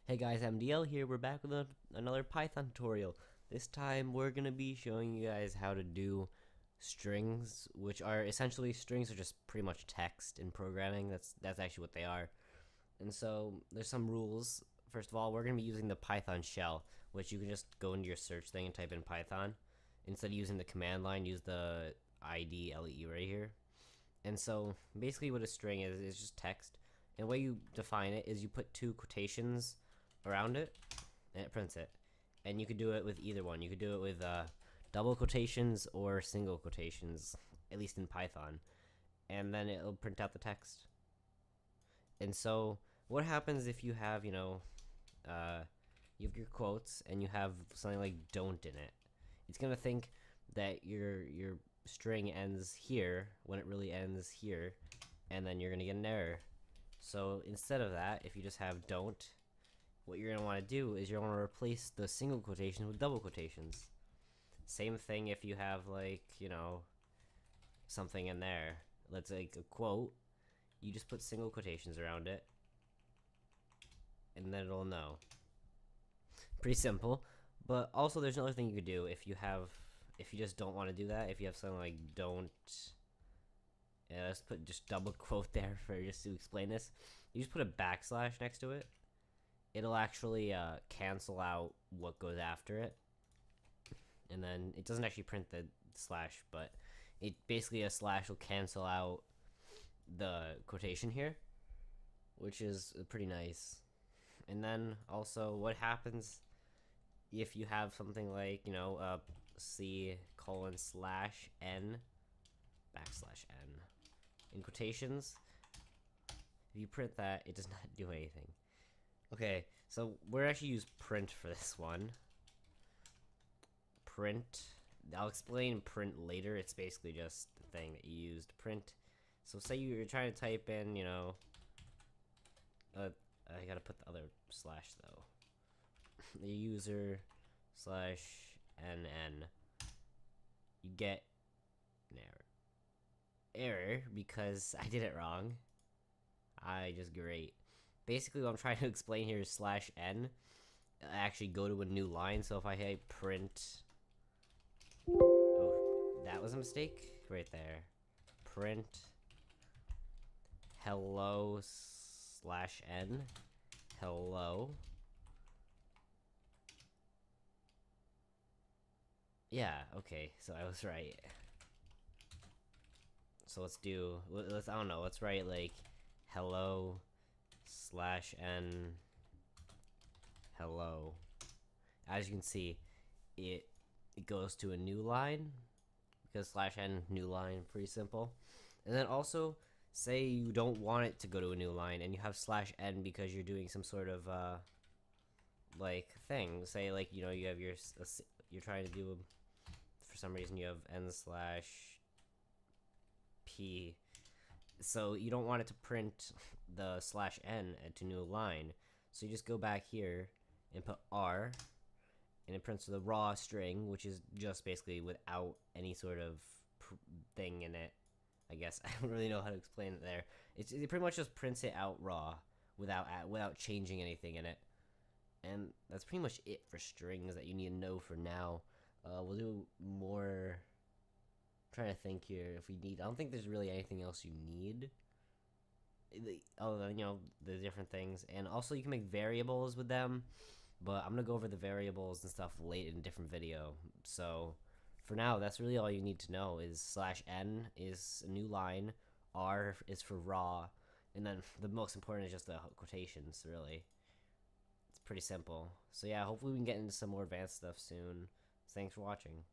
Hey guys, MDL here. We're back with another Python tutorial. This time we're going to be showing you guys how to do strings, which are essentially strings are just pretty much text in programming. That's actually what they are. And so there's some rules. First of all, we're going to be using the Python shell, which you can just go into your search thing and type in Python. Instead of using the command line, use the IDLE right here. And so basically what a string is just text. And the way you define it is you put two quotations around it and it prints it. And you could do it with either one. You could do it with double quotations or single quotations, at least in Python. And then it'll print out the text. And so what happens if you have, you have your quotes and you have something like don't in it? It's gonna think that your string ends here when it really ends here, and then you're gonna get an error. So instead of that, if you just have don't, what you're gonna want to do is you're gonna replace the single quotations with double quotations. Same thing if you have something in there. Let's like a quote. You just put single quotations around it, and then it'll know. Pretty simple. But also, there's another thing you could do if you just don't want to do that. If you have something like don't, yeah, let's put just double quote there for just to explain this. You just put a backslash next to it. It'll actually cancel out what goes after it, and then it doesn't actually print the slash, but it basically a slash will cancel out the quotation here, which is pretty nice. And then also, what happens if you have something like C colon slash n backslash n in quotations? If you print that, it does not do anything. Okay, so we're actually use print for this one. Print. I'll explain print later. It's basically just the thing that you used. Print. So say you're trying to type in, I gotta put the other slash though. The user slash nn. You get an error. Error because I did it wrong. I just great. Basically, what I'm trying to explain here is slash n. I actually go to a new line. So if I hit print, oh, that was a mistake right there. Print hello slash n. Hello. Yeah, okay, so I was right. So let's I don't know, let's write like hello slash n hello. As you can see, it goes to a new line because slash n new line, pretty simple. And then also say you don't want it to go to a new line and you have slash n because you're doing some sort of like thing. Say like you have you're trying to do for some reason you have n slash p, so you don't want it to print the slash n to new line, so you just go back here and put r, and it prints the raw string, which is just basically without any sort of thing in it. I guess I don't really know how to explain it there. It pretty much just prints it out raw without changing anything in it. And that's pretty much it for strings that you need to know for now. We'll do more. I'm trying to think here if we need. I don't think there's really anything else you need. Other than the different things, and also you can make variables with them. But I'm gonna go over the variables and stuff late in a different video. So for now, that's really all you need to know. Is slash n is a new line, r is for raw, and then the most important is just the quotations. Really, it's pretty simple. So yeah, hopefully we can get into some more advanced stuff soon. Thanks for watching.